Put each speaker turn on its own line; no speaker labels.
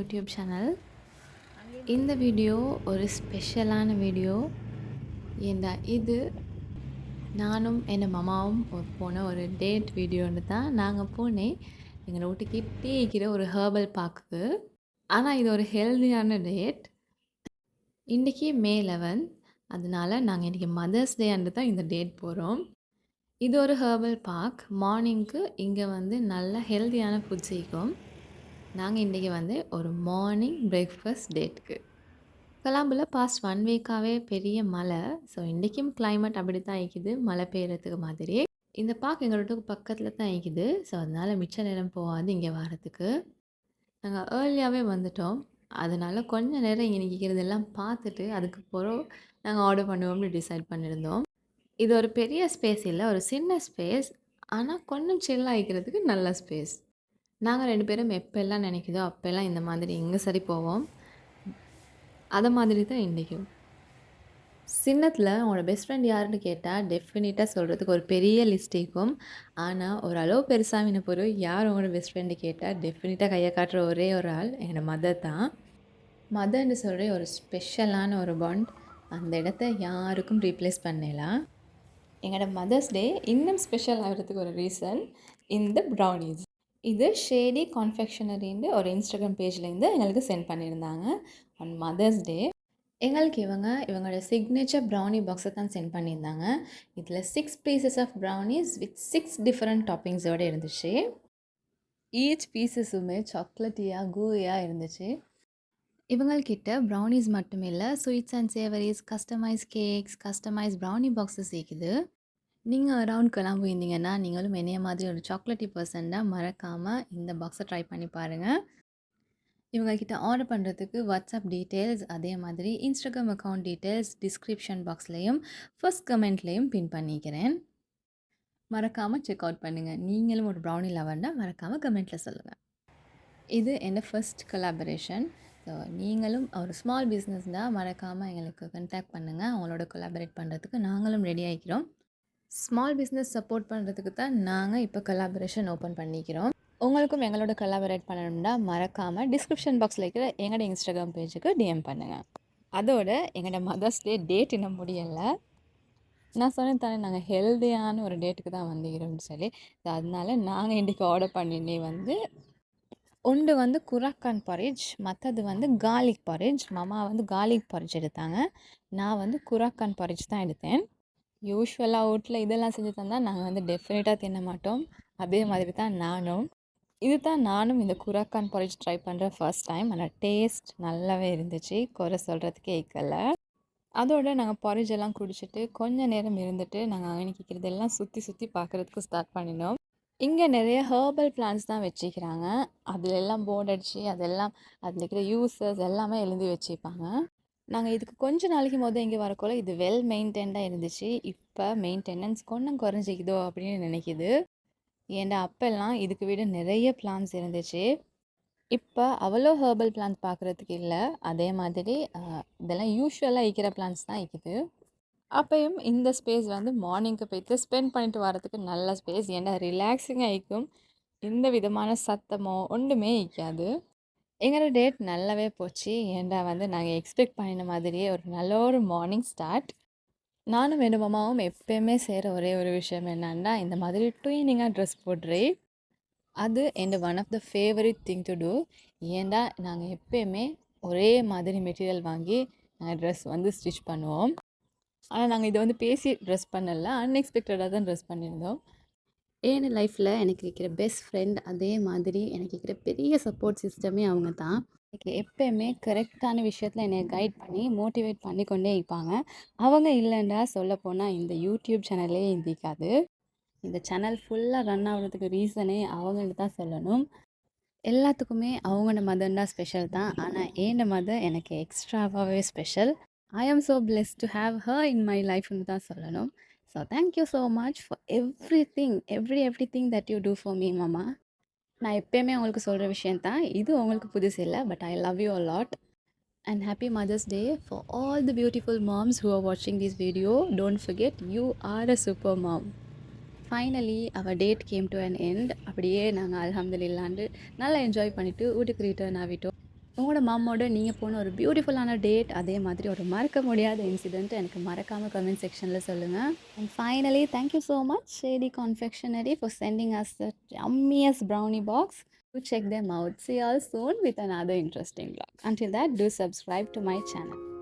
YouTube channel. இந்த video ஒரு ஸ்பெஷலான வீடியோ. ஏன்டா இது நானும் என் மாமாவும் போன ஒரு டேட் வீடியோன்னு தான். நாங்கள் போனேன் எங்கள் வீட்டுக்கு கிட்டே இருக்கிற ஒரு ஹெர்பல் பார்க்குக்கு. ஆனால் இது ஒரு ஹெல்தியான டேட். இன்றைக்கி மே 11, அதனால நாங்கள் இன்றைக்கி மதர்ஸ் டே அன்று தான் இந்த டேட் போகிறோம். இது ஒரு ஹெர்பல் பார்க். மார்னிங்க்கு இங்கே வந்து நல்ல ஹெல்தியான ஃபுட் செய்யும். நாங்கள் இன்றைக்கி வந்து ஒரு மார்னிங் பிரேக்ஃபாஸ்ட் டேட்டுக்கு கொலம்பில் பாஸ்ட் 1 வீக்காகவே பெரிய மழை. ஸோ இன்றைக்கும் கிளைமேட் அப்படி தான் இருக்குது, மழை பெய்யறதுக்கு மாதிரி. இந்த பார்க் எங்கள் வீட்டுக்கு பக்கத்தில் தான் இருக்குது. ஸோ அதனால் மிச்ச நேரம் போகாது இங்கே வரத்துக்கு. நாங்கள் ஏர்லியாகவே வந்துட்டோம். அதனால் கொஞ்சம் நேரம் இங்கே நிற்கிறதெல்லாம் பார்த்துட்டு அதுக்கப்புறம் நாங்கள் ஆர்டர் பண்ணுவோம்னு டிசைட் பண்ணியிருந்தோம். இது ஒரு பெரிய ஸ்பேஸ் இல்லை, ஒரு சின்ன ஸ்பேஸ். ஆனால் கொஞ்சம் சில் ஆகிக்கிறதுக்கு நல்ல ஸ்பேஸ். நாங்கள் 2 பேரும் எப்போல்லாம் நினைக்குதோ அப்போல்லாம் இந்த மாதிரி இங்கே சரி போவோம். அதை மாதிரி தான் இன்றைக்கும். சின்னத்தில் உங்களோட பெஸ்ட் ஃப்ரெண்ட் யாருன்னு கேட்டால் டெஃபினட்டாக சொல்கிறதுக்கு ஒரு பெரிய லிஸ்ட் இருக்கும். ஆனால் ஒரு அளவு பெருசாகின பொருள் யார் உங்களோட பெஸ்ட் ஃப்ரெண்டு கேட்டால் டெஃபினட்டாக கையை காட்டுற ஒரே ஒரு ஆள் என்னோட மதர் தான். மதர்னு சொல்கிற ஒரு ஸ்பெஷலான ஒரு பாண்ட். அந்த இடத்த யாருக்கும் ரீப்ளேஸ் பண்ணலாம். எங்களோட மதர்ஸ் டே இன்னும் ஸ்பெஷல் ஆகிறதுக்கு ஒரு ரீசன் இந்த ப்ரௌனீஸ். இது ஷேடி கான்ஃபெக்ஷனரின்னு ஒரு இன்ஸ்டாகிராம் பேஜ்லேருந்து எங்களுக்கு சென்ட் பண்ணியிருந்தாங்க ஆன் மதர்ஸ் டே. எங்களுக்கு இவங்களோட சிக்னேச்சர் ப்ரௌனி பாக்ஸை தான் சென்ட் பண்ணியிருந்தாங்க. இதில் 6 pieces of brownies with 6 different டாப்பிங்ஸோடு இருந்துச்சு. ஈச் பீசஸுமே சாக்லேட்டியாக கூயாக இருந்துச்சு. இவங்கள்கிட்ட ப்ரௌனிஸ் மட்டுமே இல்லை, sweets and savouries, customise cakes, customise brownie boxes இருக்குது. நீங்கள் அரவுண்ட் கொலம்பு இருந்தீங்கன்னா நீங்களும் என்னைய மாதிரி ஒரு சாக்லேட்டி பர்சன்னா மறக்காமல் இந்த பாக்ஸை ட்ரை பண்ணி பாருங்கள். இவங்கக்கிட்ட ஆர்டர் பண்ணுறதுக்கு வாட்ஸ்அப் டீட்டெயில்ஸ், அதே மாதிரி இன்ஸ்டாகிராம் அக்கௌண்ட் டீட்டெயில்ஸ் டிஸ்கிரிப்ஷன் பாக்ஸ்லேயும் ஃபர்ஸ்ட் கமெண்ட்லேயும் பின் பண்ணிக்கிறேன். மறக்காமல் செக் அவுட் பண்ணுங்கள். நீங்களும் ஒரு ப்ரௌனி லவர்னா மறக்காமல் கமெண்ட்டில் சொல்லுங்கள். இது என்னோடய ஃபர்ஸ்ட் கொலாபரேஷன். ஸோ நீங்களும் ஒரு ஸ்மால் பிஸ்னஸ் தான் மறக்காமல் எங்களுக்கு கண்டாக்ட் பண்ணுங்கள். அவங்களோட கொலாபரேட் பண்ணுறதுக்கு நாங்களும் ரெடி ஆகிக்கிறோம். ஸ்மால் பிஸ்னஸ் சப்போர்ட் பண்ணுறதுக்கு தான் நாங்கள் இப்போ கொலாபரேஷன் ஓப்பன் பண்ணிக்கிறோம். உங்களுக்கும் எங்களோட கொலாபரேட் பண்ணணும்னா மறக்காமல் டிஸ்கிரிப்ஷன் பாக்ஸில் இருக்கிற எங்களோட இன்ஸ்டாகிராம் பேஜுக்கு டிஎம் பண்ணுங்கள். அதோட எங்களோட மதர்ஸ் டே டேட் இன்னும் முடியலை. நான் சொன்னேன் தானே நாங்கள் ஹெல்தியான ஒரு டேட்டுக்கு தான் வந்துக்கிறோம்னு சொல்லி. அதனால நாங்கள் இன்றைக்கி ஆர்டர் பண்ணினே வந்து ஒன்று வந்து குராக்கான் பாரிஜ், மற்றது வந்து கார்லிக் பாரிஜ். மாமா வந்து கார்லிக் பாரிஜ் எடுத்தாங்க, நான் வந்து குராக்கான் பாரிஜ் தான் எடுத்தேன். யூஸ்வலாக வீட்டில் இதெல்லாம் செஞ்சு தந்தால் நாங்கள் வந்து டெஃபினட்டாக தின்ன மாட்டோம். அதே மாதிரி தான் நானும். இது தான் நானும் இந்த குராக்கான் பாரிஜ் ட்ரை பண்ணுற ஃபர்ஸ்ட் டைம். ஆனால் டேஸ்ட் நல்லாவே இருந்துச்சு, குறை சொல்கிறதுக்கே இருக்கல. அதோடு நாங்கள் பாரிஜ் எல்லாம் குடிச்சிட்டு கொஞ்சம் நேரம் இருந்துட்டு நாங்கள் அங்கே சுற்றி சுற்றி பார்க்குறதுக்கு ஸ்டார்ட் பண்ணினோம். இங்கே நிறைய ஹெர்பல் பிளான்ட்ஸ் தான் வச்சுக்கிறாங்க. அதில் எல்லாம் போர்டு அடித்து அதெல்லாம் அதில் இருக்கிற யூசர்ஸ் எல்லாமே எழுதி வச்சுப்பாங்க. நாங்கள் இதுக்கு கொஞ்சம் நாளைக்கு இங்கே வரக்குள்ள இது வெல் மெயின்டைன்டாக இருந்துச்சு. இப்போ மெயின்டெனன்ஸ் கொஞ்சம் குறைஞ்சிக்குதோ அப்படின்னு நினைக்கிது. ஏன்டா அப்போல்லாம் இதுக்கு விட நிறைய பிளான்ஸ் இருந்துச்சு. இப்போ அவ்வளோ ஹெர்பல் பிளான்ஸ் பார்க்குறதுக்கு இல்லை. அதே மாதிரி இதெல்லாம் யூஸ்வலாக இருக்கிற பிளான்ஸ் தான் இருக்குது. அப்போயும் இந்த ஸ்பேஸ் வந்து மார்னிங்க்கு போய்ட்டு ஸ்பெண்ட் பண்ணிட்டு வரதுக்கு நல்ல ஸ்பேஸ். ஏன்னா ரிலாக்ஸிங்காக இருக்கும், எந்த விதமான சத்தமோ ஒன்றுமே இருக்காது. எங்களோட டேட் நல்லாவே போச்சு. ஏன்டா வந்து நாங்கள் எக்ஸ்பெக்ட் பண்ணின மாதிரியே ஒரு நல்ல ஒரு மார்னிங் ஸ்டார்ட். நானும் என் மாமாவும் எப்போயுமே செய்கிற ஒரே ஒரு விஷயம் என்னன்னா, இந்த மாதிரி ட்வினிங்காக ட்ரெஸ் போடுறேன். அது என் one of the favourite thing to do. ஏன்டா நாங்கள் எப்போயுமே ஒரே மாதிரி மெட்டீரியல் வாங்கி நாங்கள் ட்ரெஸ் வந்து ஸ்டிச் பண்ணுவோம். ஆனால் நாங்கள் இதை வந்து பேசி ட்ரெஸ் பண்ணல, அன்எக்ஸ்பெக்டடாக தான் ட்ரெஸ் பண்ணியிருந்தோம். என் லைஃப்பில் எனக்கு இருக்கிற பெஸ்ட் ஃப்ரெண்ட், அதே மாதிரி எனக்கு இருக்கிற பெரிய சப்போர்ட் சிஸ்டமே அவங்க தான். எனக்கு எப்போயுமே கரெக்டான விஷயத்தில் என்னை கைட் பண்ணி மோட்டிவேட் பண்ணி கொண்டே இருப்பாங்க. அவங்க இல்லைண்டா சொல்லப்போனால் இந்த யூடியூப் சேனலே இருக்காது. இந்த சேனல் ஃபுல்லாக ரன் ஆகிறதுக்கு ரீசனே அவங்கள்ட்ட தான் சொல்லணும். எல்லாத்துக்குமே அவங்களோட மதர்னா ஸ்பெஷல் தான். ஆனால் என் மதர் எனக்கு எக்ஸ்ட்ராவாகவே special. I am so blessed to have her in my லைஃப்னு தான் சொல்லணும். So thank you so much for everything that you do for me மாமா. நான் எப்போயுமே உங்களுக்கு சொல்கிற விஷயந்தான், இது உங்களுக்கு புதுசு இல்லை, but I love you a lot. And happy mother's day for all the beautiful moms who are வாட்சிங் this video. Don't forget, you are a super mom. Finally our date came to an end. அப்படியே நாங்கள் அல்ஹம்துலில்லாஹ்னு நல்லா enjoy பண்ணிவிட்டு வீட்டுக்கு return ஆகிட்டோம்.
உங்களோட மம்மோட நீங்க போன ஒரு பியூட்டிஃபுல்லான டேட், அதே மாதிரி ஒரு மறக்க முடியாத இன்சிடென்ட் எனக்கு மறக்காம கமெண்ட் செக்ஷன்ல சொல்லுங்க. And finally, thank you so much Shady Confectionery for sending us the yummiest brownie box. Do check them out. See you all soon with another interesting vlog. Until that, do subscribe to my channel.